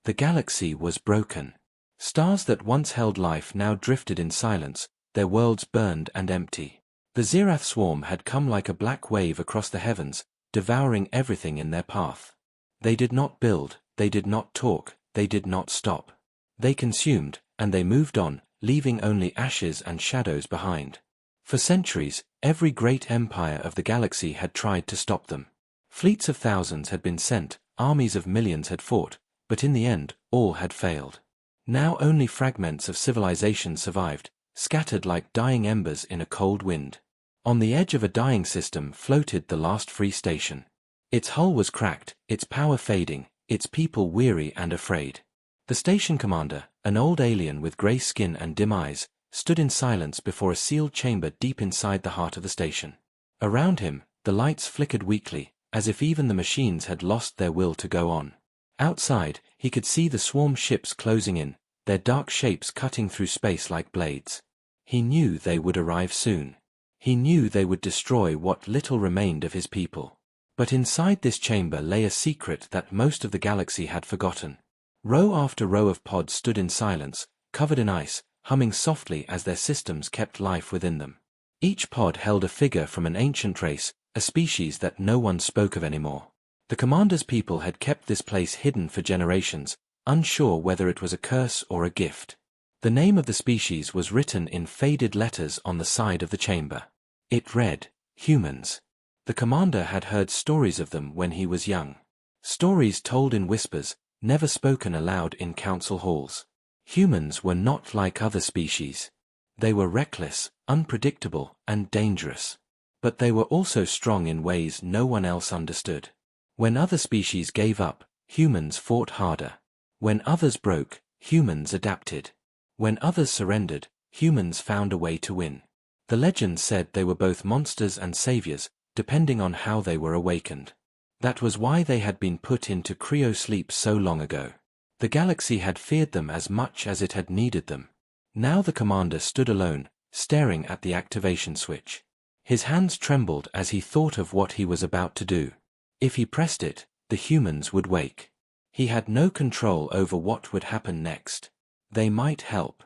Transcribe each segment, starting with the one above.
The galaxy was broken. Stars that once held life now drifted in silence, their worlds burned and empty. The Zirath swarm had come like a black wave across the heavens, devouring everything in their path. They did not build, they did not talk, they did not stop. They consumed, and they moved on, leaving only ashes and shadows behind. For centuries, every great empire of the galaxy had tried to stop them. Fleets of thousands had been sent, armies of millions had fought, but in the end, all had failed. Now only fragments of civilization survived, scattered like dying embers in a cold wind. On the edge of a dying system floated the last free station. Its hull was cracked, its power fading, its people weary and afraid. The station commander, an old alien with grey skin and dim eyes, stood in silence before a sealed chamber deep inside the heart of the station. Around him, the lights flickered weakly, as if even the machines had lost their will to go on. Outside, he could see the swarm ships closing in, their dark shapes cutting through space like blades. He knew they would arrive soon. He knew they would destroy what little remained of his people. But inside this chamber lay a secret that most of the galaxy had forgotten. Row after row of pods stood in silence, covered in ice, humming softly as their systems kept life within them. Each pod held a figure from an ancient race, a species that no one spoke of anymore. The commander's people had kept this place hidden for generations, unsure whether it was a curse or a gift. The name of the species was written in faded letters on the side of the chamber. It read, humans. The commander had heard stories of them when he was young. Stories told in whispers, never spoken aloud in council halls. Humans were not like other species. They were reckless, unpredictable, and dangerous. But they were also strong in ways no one else understood. When other species gave up, humans fought harder. When others broke, humans adapted. When others surrendered, humans found a way to win. The legends said they were both monsters and saviors, depending on how they were awakened. That was why they had been put into cryo-sleep so long ago. The galaxy had feared them as much as it had needed them. Now the commander stood alone, staring at the activation switch. His hands trembled as he thought of what he was about to do. If he pressed it, the humans would wake. He had no control over what would happen next. They might help.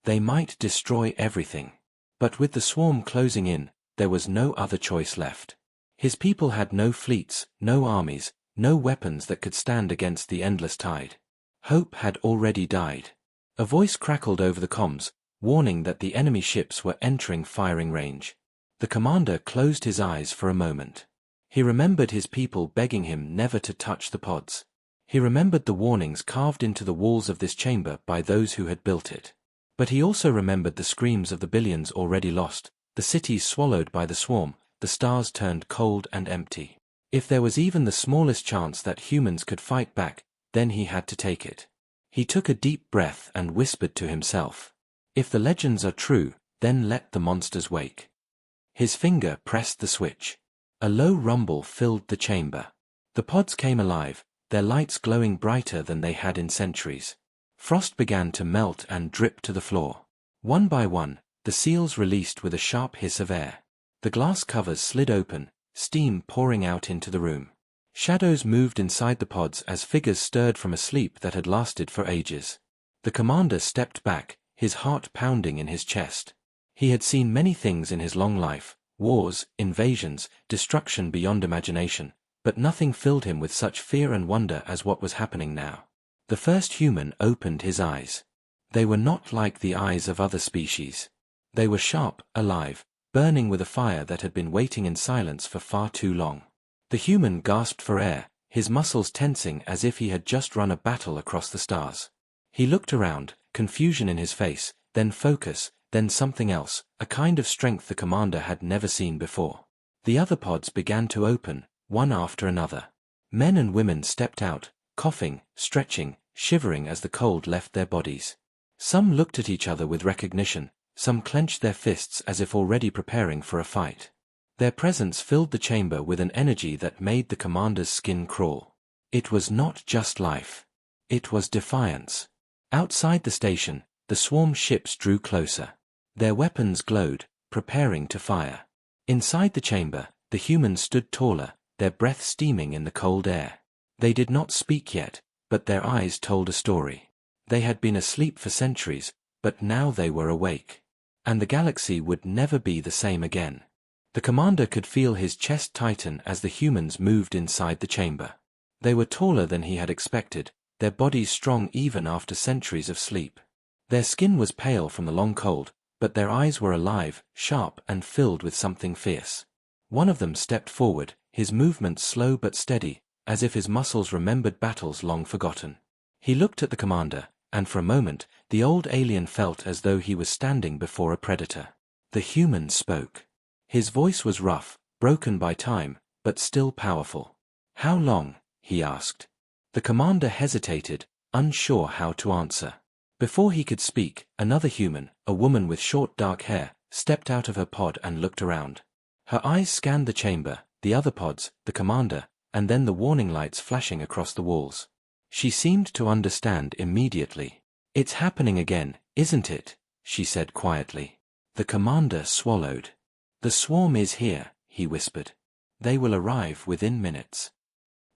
They might destroy everything. But with the swarm closing in, there was no other choice left. His people had no fleets, no armies, no weapons that could stand against the endless tide. Hope had already died. A voice crackled over the comms, warning that the enemy ships were entering firing range. The commander closed his eyes for a moment. He remembered his people begging him never to touch the pods. He remembered the warnings carved into the walls of this chamber by those who had built it. But he also remembered the screams of the billions already lost, the cities swallowed by the swarm, the stars turned cold and empty. If there was even the smallest chance that humans could fight back, then he had to take it. He took a deep breath and whispered to himself, "If the legends are true, then let the monsters wake." His finger pressed the switch. A low rumble filled the chamber. The pods came alive, their lights glowing brighter than they had in centuries. Frost began to melt and drip to the floor. One by one, the seals released with a sharp hiss of air. The glass covers slid open, steam pouring out into the room. Shadows moved inside the pods as figures stirred from a sleep that had lasted for ages. The commander stepped back, his heart pounding in his chest. He had seen many things in his long life, wars, invasions, destruction beyond imagination, but nothing filled him with such fear and wonder as what was happening now. The first human opened his eyes. They were not like the eyes of other species. They were sharp, alive, burning with a fire that had been waiting in silence for far too long. The human gasped for air, his muscles tensing as if he had just run a battle across the stars. He looked around, confusion in his face, then focus, then something else, a kind of strength the commander had never seen before. The other pods began to open, one after another. Men and women stepped out, coughing, stretching, shivering as the cold left their bodies. Some looked at each other with recognition, some clenched their fists as if already preparing for a fight. Their presence filled the chamber with an energy that made the commander's skin crawl. It was not just life. It was defiance. Outside the station, the swarm ships drew closer. Their weapons glowed, preparing to fire. Inside the chamber, the humans stood taller, their breath steaming in the cold air. They did not speak yet, but their eyes told a story. They had been asleep for centuries, but now they were awake. And the galaxy would never be the same again. The commander could feel his chest tighten as the humans moved inside the chamber. They were taller than he had expected, their bodies strong even after centuries of sleep. Their skin was pale from the long cold, but their eyes were alive, sharp, and filled with something fierce. One of them stepped forward, his movements slow but steady, as if his muscles remembered battles long forgotten. He looked at the commander, and for a moment, the old alien felt as though he was standing before a predator. The human spoke. His voice was rough, broken by time, but still powerful. "How long?" he asked. The commander hesitated, unsure how to answer. Before he could speak, another human, a woman with short dark hair, stepped out of her pod and looked around. Her eyes scanned the chamber, the other pods, the commander, and then the warning lights flashing across the walls. She seemed to understand immediately. "It's happening again, isn't it?" she said quietly. The commander swallowed. "The swarm is here," he whispered. "They will arrive within minutes."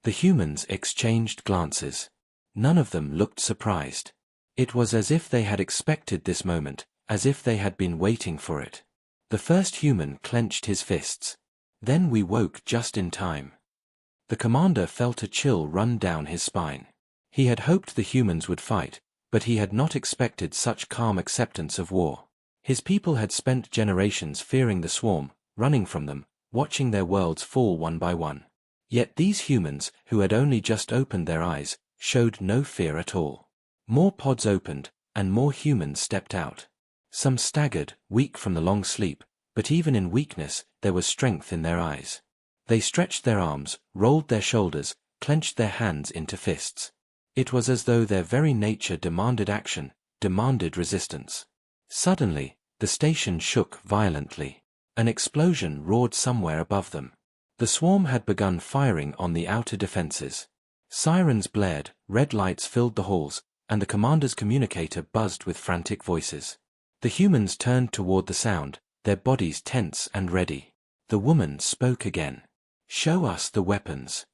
The humans exchanged glances. None of them looked surprised. It was as if they had expected this moment, as if they had been waiting for it. The first human clenched his fists. "Then we woke just in time." The commander felt a chill run down his spine. He had hoped the humans would fight, but he had not expected such calm acceptance of war. His people had spent generations fearing the swarm, running from them, watching their worlds fall one by one. Yet these humans, who had only just opened their eyes, showed no fear at all. More pods opened, and more humans stepped out. Some staggered, weak from the long sleep, but even in weakness, there was strength in their eyes. They stretched their arms, rolled their shoulders, clenched their hands into fists. It was as though their very nature demanded action, demanded resistance. Suddenly, the station shook violently. An explosion roared somewhere above them. The swarm had begun firing on the outer defenses. Sirens blared, red lights filled the halls, and the commander's communicator buzzed with frantic voices. The humans turned toward the sound, their bodies tense and ready. The woman spoke again. "Show us the weapons."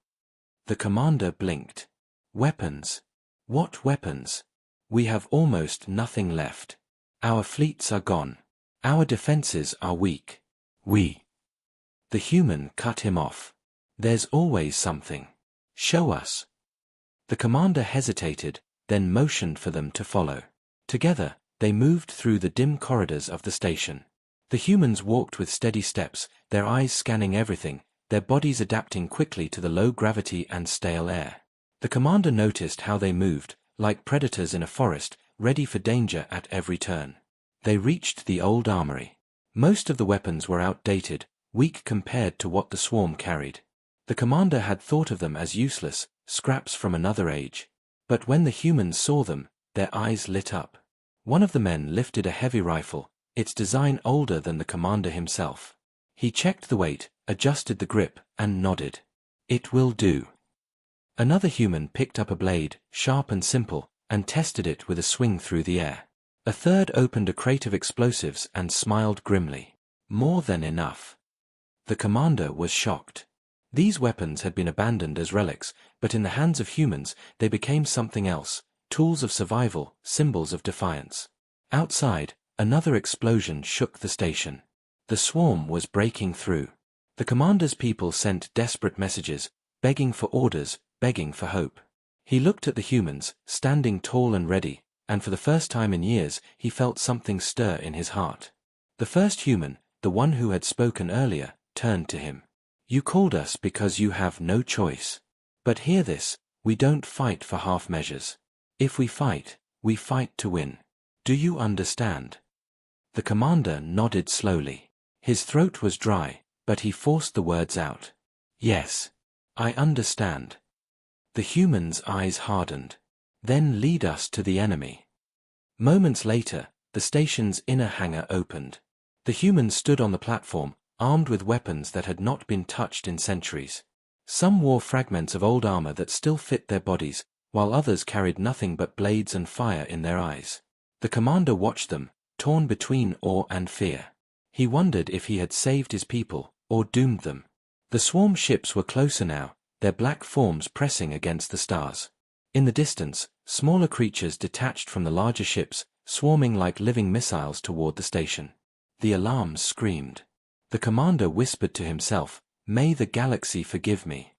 The commander blinked. "Weapons? What weapons? We have almost nothing left. Our fleets are gone. Our defenses are weak. The human cut him off. "There's always something. Show us." The commander hesitated, then motioned for them to follow. Together, they moved through the dim corridors of the station. The humans walked with steady steps, their eyes scanning everything, their bodies adapting quickly to the low gravity and stale air. The commander noticed how they moved, like predators in a forest, ready for danger at every turn. They reached the old armory. Most of the weapons were outdated, weak compared to what the swarm carried. The commander had thought of them as useless, scraps from another age. But when the humans saw them, their eyes lit up. One of the men lifted a heavy rifle, its design older than the commander himself. He checked the weight, adjusted the grip, and nodded. "It will do." Another human picked up a blade, sharp and simple, and tested it with a swing through the air. A third opened a crate of explosives and smiled grimly. "More than enough." The commander was shocked. These weapons had been abandoned as relics, but in the hands of humans, they became something else, tools of survival, symbols of defiance. Outside, another explosion shook the station. The swarm was breaking through. The commander's people sent desperate messages, begging for orders, begging for hope. He looked at the humans, standing tall and ready, and for the first time in years, he felt something stir in his heart. The first human, the one who had spoken earlier, turned to him. "You called us because you have no choice. But hear this, we don't fight for half measures. If we fight to win. Do you understand?" The commander nodded slowly. His throat was dry, but he forced the words out. "Yes. I understand." The human's eyes hardened. "Then lead us to the enemy." Moments later, the station's inner hangar opened. The humans stood on the platform, armed with weapons that had not been touched in centuries. Some wore fragments of old armor that still fit their bodies, while others carried nothing but blades and fire in their eyes. The commander watched them, torn between awe and fear. He wondered if he had saved his people, or doomed them. The swarm ships were closer now, their black forms pressing against the stars. In the distance, smaller creatures detached from the larger ships, swarming like living missiles toward the station. The alarms screamed. The commander whispered to himself, "May the galaxy forgive me."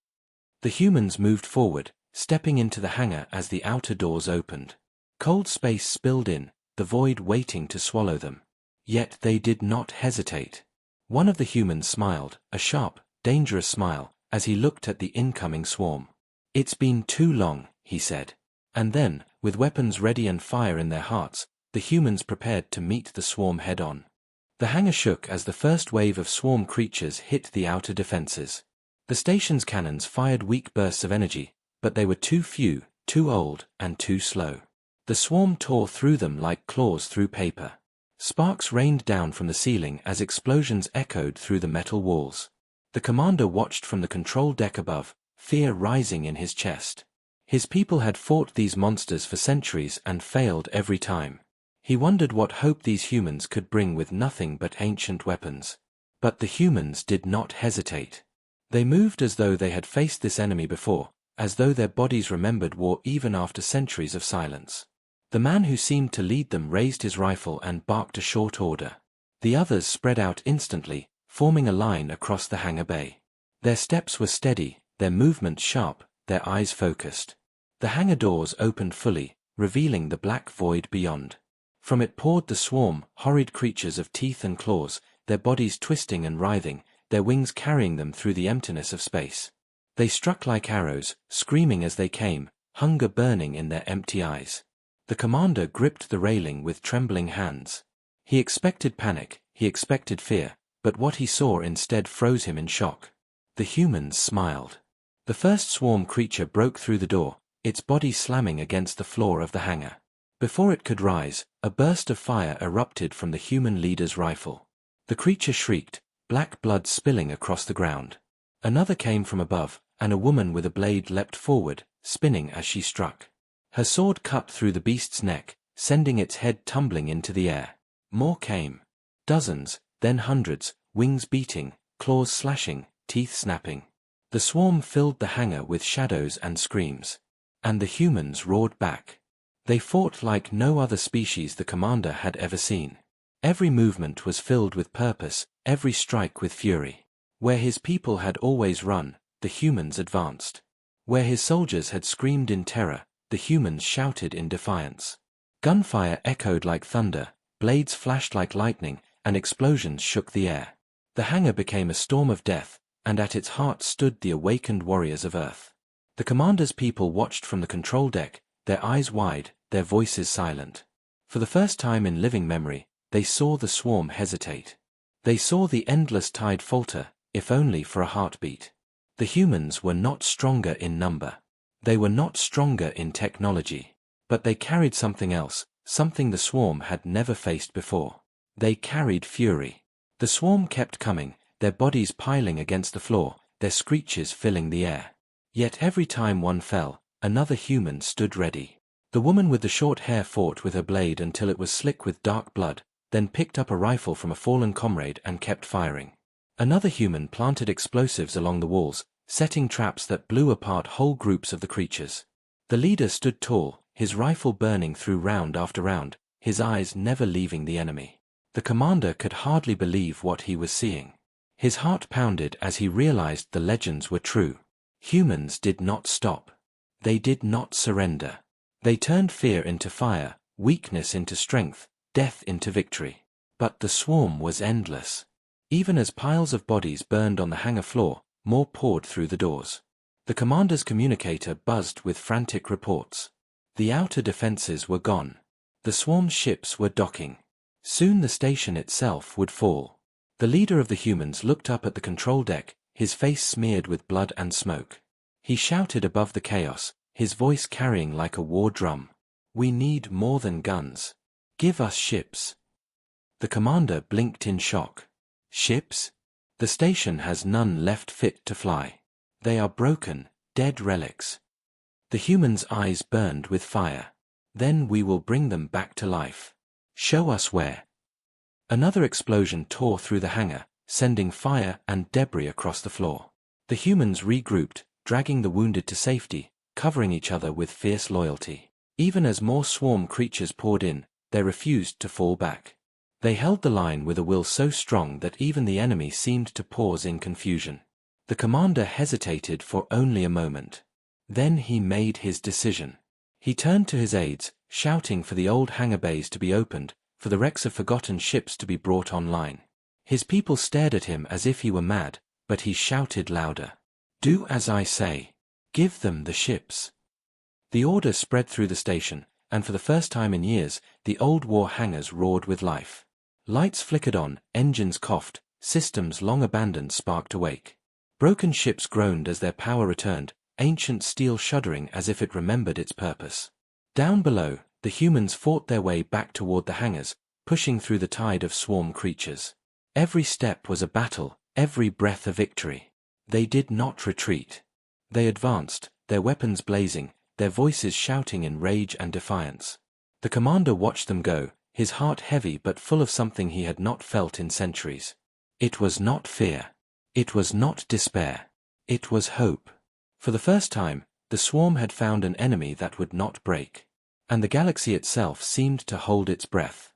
The humans moved forward, stepping into the hangar as the outer doors opened. Cold space spilled in, the void waiting to swallow them. Yet they did not hesitate. One of the humans smiled, a sharp, dangerous smile, as he looked at the incoming swarm. "It's been too long," he said. And then, with weapons ready and fire in their hearts, the humans prepared to meet the swarm head-on. The hangar shook as the first wave of swarm creatures hit the outer defenses. The station's cannons fired weak bursts of energy, but they were too few, too old, and too slow. The swarm tore through them like claws through paper. Sparks rained down from the ceiling as explosions echoed through the metal walls. The commander watched from the control deck above, fear rising in his chest. His people had fought these monsters for centuries and failed every time. He wondered what hope these humans could bring with nothing but ancient weapons. But the humans did not hesitate. They moved as though they had faced this enemy before, as though their bodies remembered war even after centuries of silence. The man who seemed to lead them raised his rifle and barked a short order. The others spread out instantly, forming a line across the hangar bay. Their steps were steady, their movements sharp, their eyes focused. The hangar doors opened fully, revealing the black void beyond. From it poured the swarm, horrid creatures of teeth and claws, their bodies twisting and writhing, their wings carrying them through the emptiness of space. They struck like arrows, screaming as they came, hunger burning in their empty eyes. The commander gripped the railing with trembling hands. He expected panic, he expected fear, but what he saw instead froze him in shock. The humans smiled. The first swarm creature broke through the door, its body slamming against the floor of the hangar. Before it could rise, a burst of fire erupted from the human leader's rifle. The creature shrieked, black blood spilling across the ground. Another came from above, and a woman with a blade leapt forward, spinning as she struck. Her sword cut through the beast's neck, sending its head tumbling into the air. More came. Dozens, then hundreds, wings beating, claws slashing, teeth snapping. The swarm filled the hangar with shadows and screams. And the humans roared back. They fought like no other species the commander had ever seen. Every movement was filled with purpose, every strike with fury. Where his people had always run, the humans advanced. Where his soldiers had screamed in terror, the humans shouted in defiance. Gunfire echoed like thunder, blades flashed like lightning, and explosions shook the air. The hangar became a storm of death, and at its heart stood the awakened warriors of Earth. The commander's people watched from the control deck, their eyes wide, their voices silent. For the first time in living memory, they saw the swarm hesitate. They saw the endless tide falter, if only for a heartbeat. The humans were not stronger in number. They were not stronger in technology. But they carried something else, something the swarm had never faced before. They carried fury. The swarm kept coming, their bodies piling against the floor, their screeches filling the air. Yet every time one fell, another human stood ready. The woman with the short hair fought with her blade until it was slick with dark blood, then picked up a rifle from a fallen comrade and kept firing. Another human planted explosives along the walls, setting traps that blew apart whole groups of the creatures. The leader stood tall, his rifle burning through round after round, his eyes never leaving the enemy. The commander could hardly believe what he was seeing. His heart pounded as he realized the legends were true. Humans did not stop. They did not surrender. They turned fear into fire, weakness into strength, death into victory. But the swarm was endless. Even as piles of bodies burned on the hangar floor, more poured through the doors. The commander's communicator buzzed with frantic reports. The outer defenses were gone. The swarm's ships were docking. Soon the station itself would fall. The leader of the humans looked up at the control deck, his face smeared with blood and smoke. He shouted above the chaos, his voice carrying like a war drum. "We need more than guns. Give us ships." The commander blinked in shock. "Ships? The station has none left fit to fly. They are broken, dead relics." The humans' eyes burned with fire. "Then we will bring them back to life. Show us where." Another explosion tore through the hangar, sending fire and debris across the floor. The humans regrouped, dragging the wounded to safety, covering each other with fierce loyalty. Even as more swarm creatures poured in, they refused to fall back. They held the line with a will so strong that even the enemy seemed to pause in confusion. The commander hesitated for only a moment. Then he made his decision. He turned to his aides, shouting for the old hangar bays to be opened, for the wrecks of forgotten ships to be brought online. His people stared at him as if he were mad, but he shouted louder. "Do as I say. Give them the ships." The order spread through the station, and for the first time in years, the old war hangars roared with life. Lights flickered on, engines coughed, systems long abandoned sparked awake. Broken ships groaned as their power returned, ancient steel shuddering as if it remembered its purpose. Down below, the humans fought their way back toward the hangars, pushing through the tide of swarm creatures. Every step was a battle, every breath a victory. They did not retreat. They advanced, their weapons blazing, their voices shouting in rage and defiance. The commander watched them go, his heart heavy but full of something he had not felt in centuries. It was not fear. It was not despair. It was hope. For the first time, the swarm had found an enemy that would not break. And the galaxy itself seemed to hold its breath.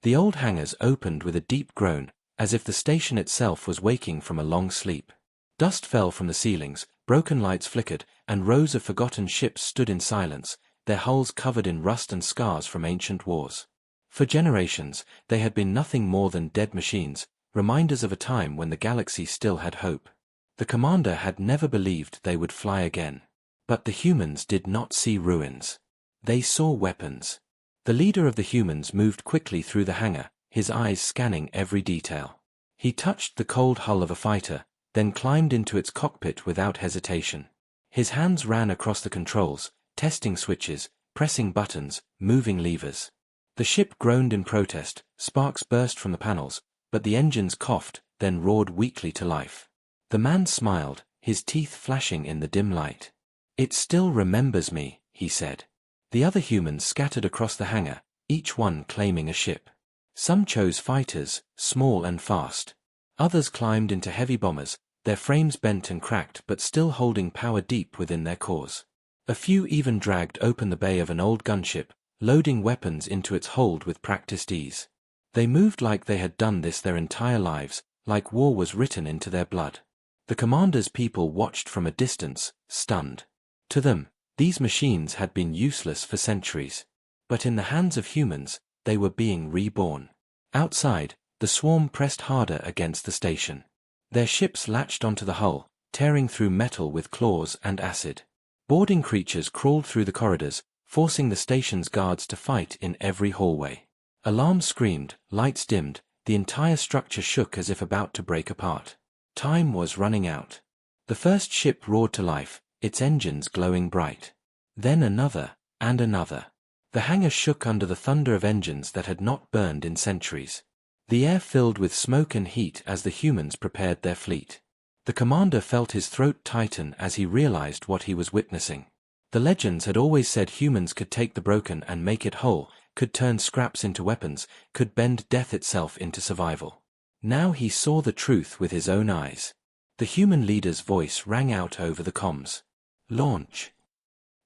The old hangars opened with a deep groan, as if the station itself was waking from a long sleep. Dust fell from the ceilings, broken lights flickered, and rows of forgotten ships stood in silence, their hulls covered in rust and scars from ancient wars. For generations, they had been nothing more than dead machines, reminders of a time when the galaxy still had hope. The commander had never believed they would fly again. But the humans did not see ruins. They saw weapons. The leader of the humans moved quickly through the hangar, his eyes scanning every detail. He touched the cold hull of a fighter, then climbed into its cockpit without hesitation. His hands ran across the controls, testing switches, pressing buttons, moving levers. The ship groaned in protest, sparks burst from the panels, but the engines coughed, then roared weakly to life. The man smiled, his teeth flashing in the dim light. "It still remembers me," he said. The other humans scattered across the hangar, each one claiming a ship. Some chose fighters, small and fast. Others climbed into heavy bombers, their frames bent and cracked but still holding power deep within their cores. A few even dragged open the bay of an old gunship, loading weapons into its hold with practiced ease. They moved like they had done this their entire lives, like war was written into their blood. The commander's people watched from a distance, stunned. To them, these machines had been useless for centuries. But in the hands of humans, they were being reborn. Outside, the swarm pressed harder against the station. Their ships latched onto the hull, tearing through metal with claws and acid. Boarding creatures crawled through the corridors, forcing the station's guards to fight in every hallway. Alarms screamed, lights dimmed, the entire structure shook as if about to break apart. Time was running out. The first ship roared to life, its engines glowing bright. Then another, and another. The hangar shook under the thunder of engines that had not burned in centuries. The air filled with smoke and heat as the humans prepared their fleet. The commander felt his throat tighten as he realized what he was witnessing. The legends had always said humans could take the broken and make it whole, could turn scraps into weapons, could bend death itself into survival. Now he saw the truth with his own eyes. The human leader's voice rang out over the comms. "Launch."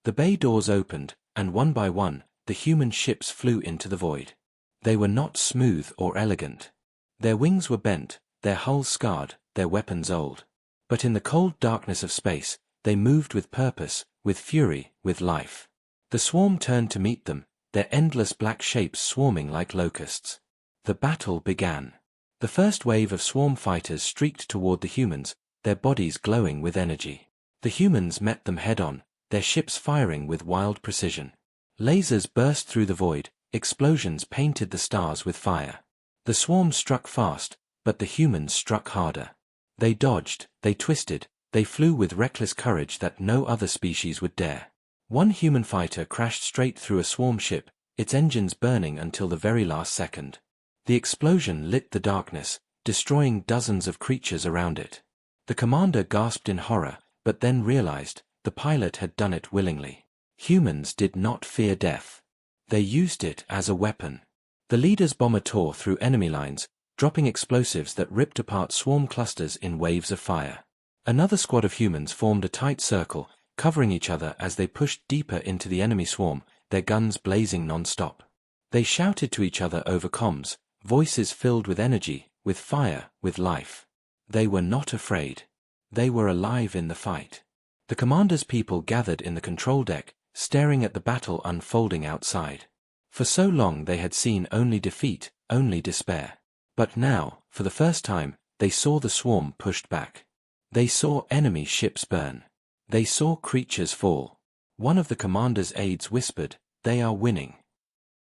The bay doors opened, and one by one, the human ships flew into the void. They were not smooth or elegant. Their wings were bent, their hulls scarred, their weapons old. But in the cold darkness of space, they moved with purpose, with fury, with life. The swarm turned to meet them, their endless black shapes swarming like locusts. The battle began. The first wave of swarm fighters streaked toward the humans, their bodies glowing with energy. The humans met them head-on, their ships firing with wild precision. Lasers burst through the void, explosions painted the stars with fire. The swarm struck fast, but the humans struck harder. They dodged, they twisted, they flew with reckless courage that no other species would dare. One human fighter crashed straight through a swarm ship, its engines burning until the very last second. The explosion lit the darkness, destroying dozens of creatures around it. The commander gasped in horror, but then realized the pilot had done it willingly. Humans did not fear death. They used it as a weapon. The leader's bomber tore through enemy lines, dropping explosives that ripped apart swarm clusters in waves of fire. Another squad of humans formed a tight circle, covering each other as they pushed deeper into the enemy swarm, their guns blazing non-stop. They shouted to each other over comms, voices filled with energy, with fire, with life. They were not afraid. They were alive in the fight. The commander's people gathered in the control deck, staring at the battle unfolding outside. For so long they had seen only defeat, only despair. But now, for the first time, they saw the swarm pushed back. They saw enemy ships burn. They saw creatures fall. One of the commander's aides whispered, "They are winning."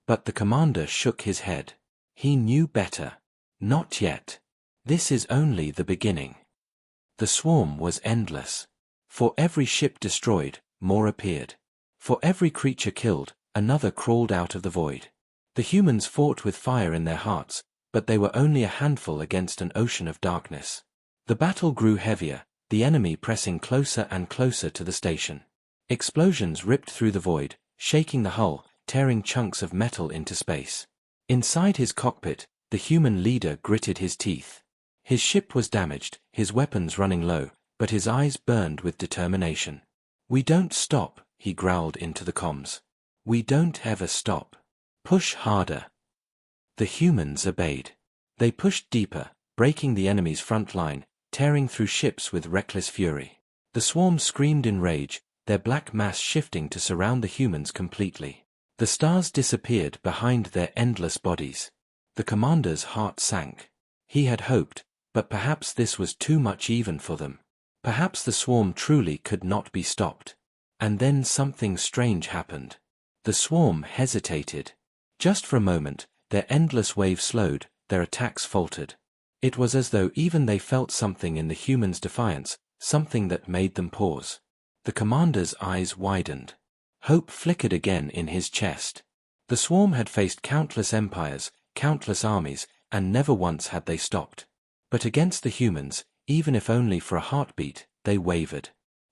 But the commander shook his head. He knew better. Not yet. This is only the beginning. The swarm was endless. For every ship destroyed, more appeared. For every creature killed, another crawled out of the void. The humans fought with fire in their hearts, but they were only a handful against an ocean of darkness. The battle grew heavier, the enemy pressing closer and closer to the station. Explosions ripped through the void, shaking the hull, tearing chunks of metal into space. Inside his cockpit, the human leader gritted his teeth. His ship was damaged, his weapons running low, but his eyes burned with determination. "We don't stop," he growled into the comms. "We don't ever stop. Push harder." The humans obeyed. They pushed deeper, breaking the enemy's front line, tearing through ships with reckless fury. The swarm screamed in rage, their black mass shifting to surround the humans completely. The stars disappeared behind their endless bodies. The commander's heart sank. He had hoped, but perhaps this was too much even for them. Perhaps the swarm truly could not be stopped. And then something strange happened. The swarm hesitated. Just for a moment, their endless wave slowed, their attacks faltered. It was as though even they felt something in the humans' defiance, something that made them pause. The commander's eyes widened. Hope flickered again in his chest. The swarm had faced countless empires, countless armies, and never once had they stopped. But against the humans, even if only for a heartbeat, they wavered.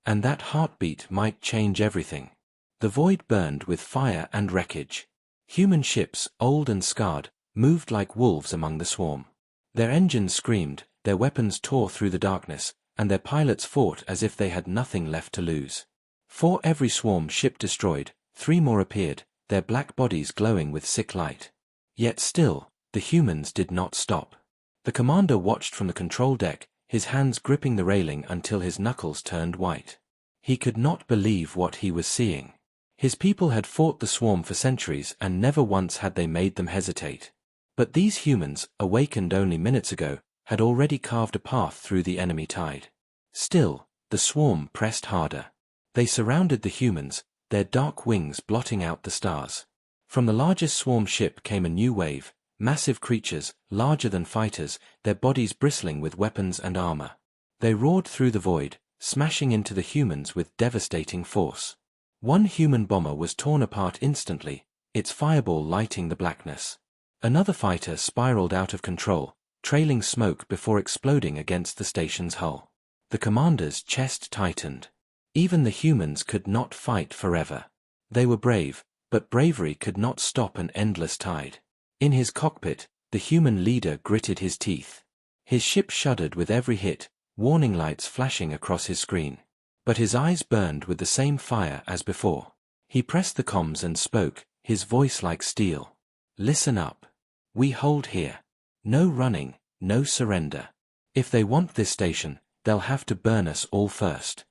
And that heartbeat might change everything. The void burned with fire and wreckage. Human ships, old and scarred, moved like wolves among the swarm. Their engines screamed, their weapons tore through the darkness, and their pilots fought as if they had nothing left to lose. For every swarm ship destroyed, 3 more appeared, their black bodies glowing with sick light. Yet still, the humans did not stop. The commander watched from the control deck, his hands gripping the railing until his knuckles turned white. He could not believe what he was seeing. His people had fought the swarm for centuries and never once had they made them hesitate. But these humans, awakened only minutes ago, had already carved a path through the enemy tide. Still, the swarm pressed harder. They surrounded the humans, their dark wings blotting out the stars. From the largest swarm ship came a new wave, massive creatures, larger than fighters, their bodies bristling with weapons and armor. They roared through the void, smashing into the humans with devastating force. One human bomber was torn apart instantly, its fireball lighting the blackness. Another fighter spiraled out of control, trailing smoke before exploding against the station's hull. The commander's chest tightened. Even the humans could not fight forever. They were brave, but bravery could not stop an endless tide. In his cockpit, the human leader gritted his teeth. His ship shuddered with every hit, warning lights flashing across his screen. But his eyes burned with the same fire as before. He pressed the comms and spoke, his voice like steel. "Listen up. We hold here. No running, no surrender. If they want this station, they'll have to burn us all first."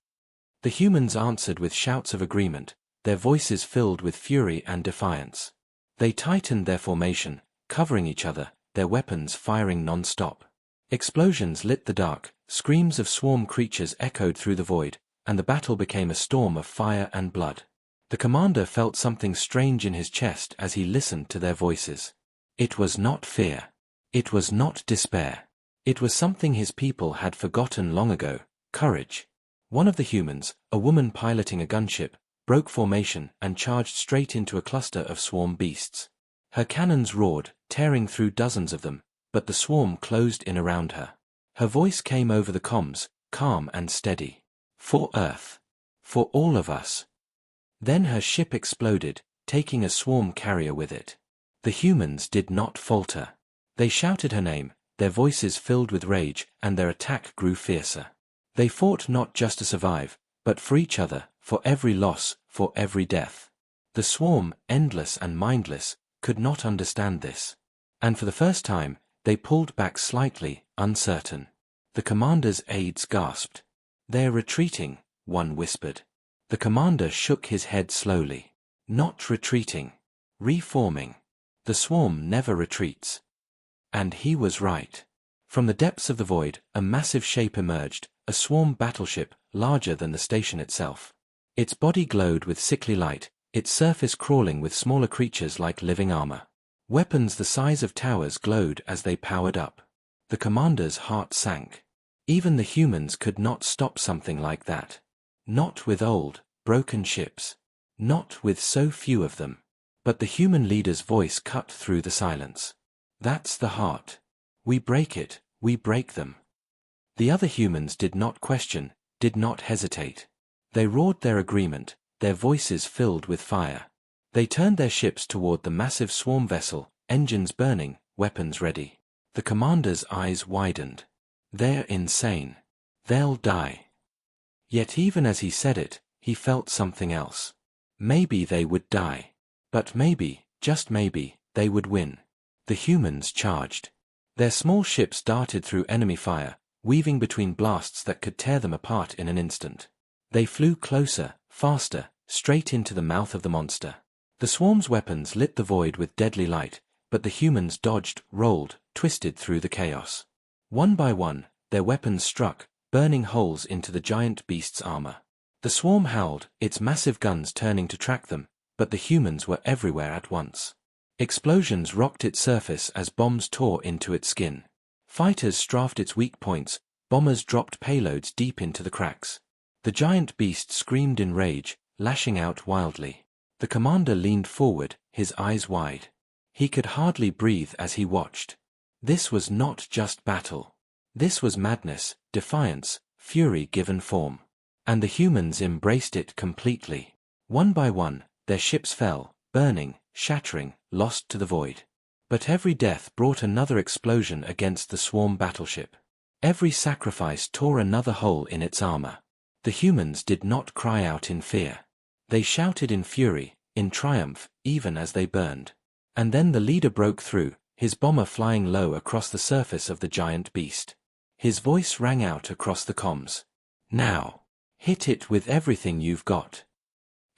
The humans answered with shouts of agreement, their voices filled with fury and defiance. They tightened their formation, covering each other, their weapons firing non-stop. Explosions lit the dark, screams of swarm creatures echoed through the void, and the battle became a storm of fire and blood. The commander felt something strange in his chest as he listened to their voices. It was not fear. It was not despair. It was something his people had forgotten long ago, courage. One of the humans, a woman piloting a gunship, broke formation and charged straight into a cluster of swarm beasts. Her cannons roared, tearing through dozens of them, but the swarm closed in around her. Her voice came over the comms, calm and steady. "For Earth. For all of us." Then her ship exploded, taking a swarm carrier with it. The humans did not falter. They shouted her name, their voices filled with rage, and their attack grew fiercer. They fought not just to survive, but for each other, for every loss, for every death. The swarm, endless and mindless, could not understand this. And for the first time, they pulled back slightly, uncertain. The commander's aides gasped. "They're retreating," one whispered. The commander shook his head slowly. "Not retreating. Reforming. The swarm never retreats." And he was right. From the depths of the void, a massive shape emerged, a swarm battleship, larger than the station itself. Its body glowed with sickly light, its surface crawling with smaller creatures like living armor. Weapons the size of towers glowed as they powered up. The commander's heart sank. Even the humans could not stop something like that. Not with old, broken ships. Not with so few of them. But the human leader's voice cut through the silence. "That's the heart. We break it, we break them." The other humans did not question, did not hesitate. They roared their agreement, their voices filled with fire. They turned their ships toward the massive swarm vessel, engines burning, weapons ready. The commander's eyes widened. "They're insane. They'll die." Yet even as he said it, he felt something else. Maybe they would die. But maybe, just maybe, they would win. The humans charged. Their small ships darted through enemy fire, weaving between blasts that could tear them apart in an instant. They flew closer, faster, straight into the mouth of the monster. The swarm's weapons lit the void with deadly light, but the humans dodged, rolled, twisted through the chaos. One by one, their weapons struck, burning holes into the giant beast's armor. The swarm howled, its massive guns turning to track them, but the humans were everywhere at once. Explosions rocked its surface as bombs tore into its skin. Fighters strafed its weak points, bombers dropped payloads deep into the cracks. The giant beast screamed in rage, lashing out wildly. The commander leaned forward, his eyes wide. He could hardly breathe as he watched. This was not just battle. This was madness, defiance, fury given form. And the humans embraced it completely. One by one, their ships fell, burning, shattering, lost to the void. But every death brought another explosion against the swarm battleship. Every sacrifice tore another hole in its armor. The humans did not cry out in fear. They shouted in fury, in triumph, even as they burned. And then the leader broke through, his bomber flying low across the surface of the giant beast. His voice rang out across the comms. "Now. Hit it with everything you've got."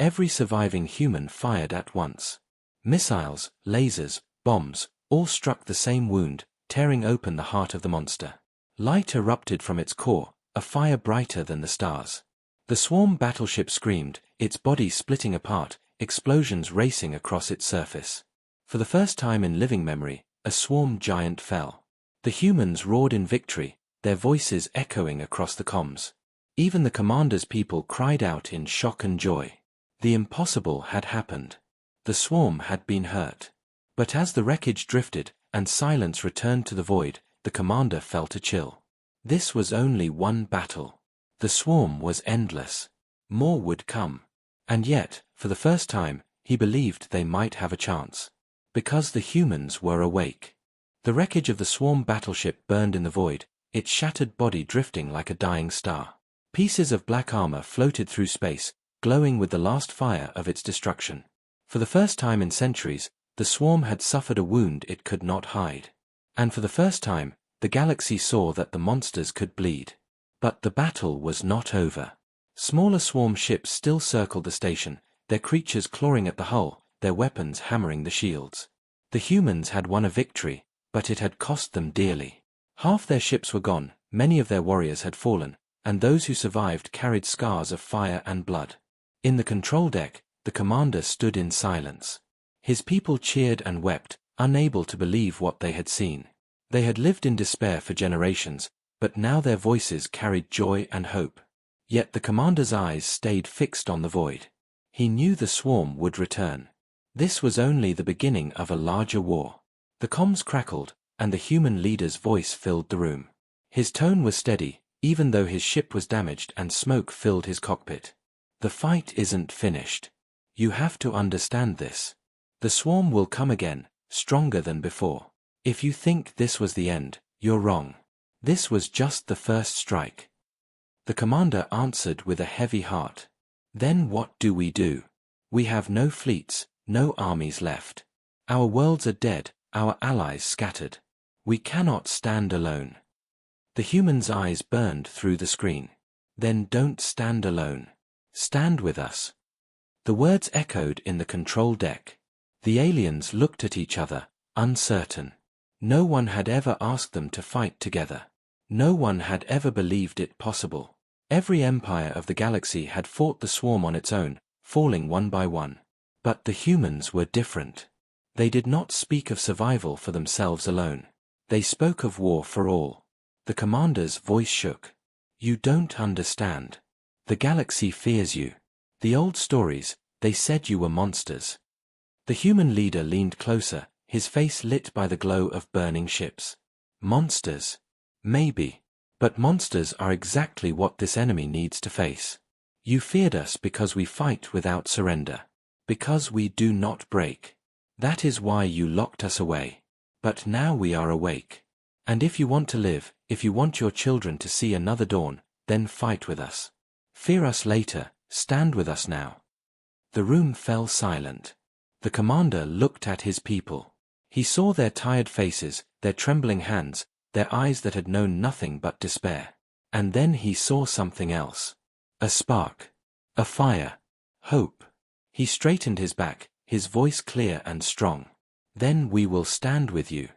Every surviving human fired at once. Missiles, lasers, bombs, all struck the same wound, tearing open the heart of the monster. Light erupted from its core, a fire brighter than the stars. The swarm battleship screamed, its body splitting apart, explosions racing across its surface. For the first time in living memory, a swarm giant fell. The humans roared in victory, their voices echoing across the comms. Even the commander's people cried out in shock and joy. The impossible had happened. The swarm had been hurt. But as the wreckage drifted, and silence returned to the void, the commander felt a chill. This was only one battle. The swarm was endless. More would come. And yet, for the first time, he believed they might have a chance. Because the humans were awake. The wreckage of the swarm battleship burned in the void, its shattered body drifting like a dying star. Pieces of black armor floated through space, glowing with the last fire of its destruction. For the first time in centuries, the swarm had suffered a wound it could not hide. And for the first time, the galaxy saw that the monsters could bleed. But the battle was not over. Smaller swarm ships still circled the station, their creatures clawing at the hull, their weapons hammering the shields. The humans had won a victory, but it had cost them dearly. Half their ships were gone, many of their warriors had fallen, and those who survived carried scars of fire and blood. In the control deck, the commander stood in silence. His people cheered and wept, unable to believe what they had seen. They had lived in despair for generations, but now their voices carried joy and hope. Yet the commander's eyes stayed fixed on the void. He knew the swarm would return. This was only the beginning of a larger war. The comms crackled, and the human leader's voice filled the room. His tone was steady, even though his ship was damaged and smoke filled his cockpit. The fight isn't finished. You have to understand this. The swarm will come again, stronger than before. If you think this was the end, you're wrong. This was just the first strike. The commander answered with a heavy heart. Then what do? We have no fleets, no armies left. Our worlds are dead, our allies scattered. We cannot stand alone. The human's eyes burned through the screen. Then don't stand alone. Stand with us. The words echoed in the control deck. The aliens looked at each other, uncertain. No one had ever asked them to fight together. No one had ever believed it possible. Every empire of the galaxy had fought the swarm on its own, falling one by one. But the humans were different. They did not speak of survival for themselves alone. They spoke of war for all. The commander's voice shook. You don't understand. The galaxy fears you. The old stories, they said you were monsters. The human leader leaned closer, his face lit by the glow of burning ships. Monsters? Maybe. But monsters are exactly what this enemy needs to face. You feared us because we fight without surrender. Because we do not break. That is why you locked us away. But now we are awake. And if you want to live, if you want your children to see another dawn, then fight with us. Fear us later, stand with us now. The room fell silent. The commander looked at his people. He saw their tired faces, their trembling hands, their eyes that had known nothing but despair. And then he saw something else. A spark. A fire. Hope. He straightened his back, his voice clear and strong. Then we will stand with you.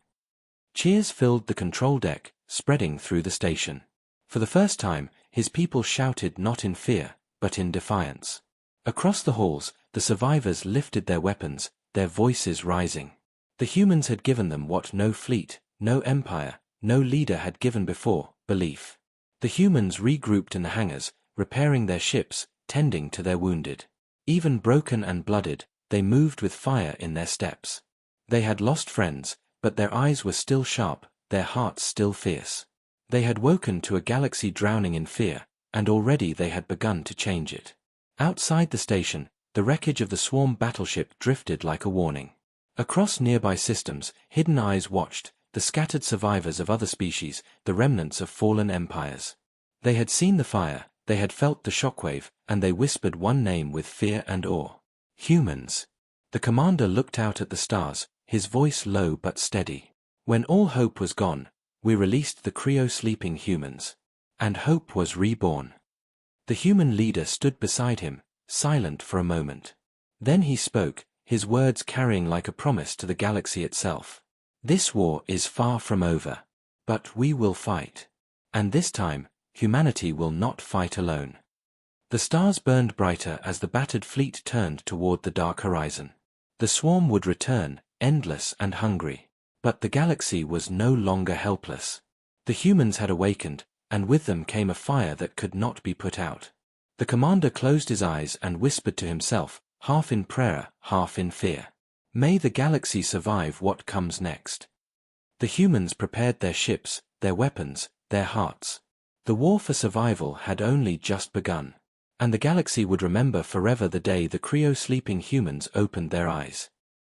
Cheers filled the control deck, spreading through the station. For the first time, his people shouted not in fear, but in defiance. Across the halls, the survivors lifted their weapons, their voices rising. The humans had given them what no fleet, no empire, no leader had given before, belief. The humans regrouped in the hangars, repairing their ships, tending to their wounded. Even broken and blooded, they moved with fire in their steps. They had lost friends, but their eyes were still sharp, their hearts still fierce. They had woken to a galaxy drowning in fear, and already they had begun to change it. Outside the station, the wreckage of the swarm battleship drifted like a warning. Across nearby systems, hidden eyes watched, the scattered survivors of other species, the remnants of fallen empires. They had seen the fire, they had felt the shockwave, and they whispered one name with fear and awe. Humans. The commander looked out at the stars, his voice low but steady. When all hope was gone, we released the cryo-sleeping humans. And hope was reborn. The human leader stood beside him, silent for a moment. Then he spoke, his words carrying like a promise to the galaxy itself. This war is far from over. But we will fight. And this time, humanity will not fight alone. The stars burned brighter as the battered fleet turned toward the dark horizon. The swarm would return, endless and hungry. But the galaxy was no longer helpless. The humans had awakened, and with them came a fire that could not be put out. The commander closed his eyes and whispered to himself, half in prayer, half in fear. May the galaxy survive what comes next. The humans prepared their ships, their weapons, their hearts. The war for survival had only just begun. And the galaxy would remember forever the day the cryo-sleeping humans opened their eyes.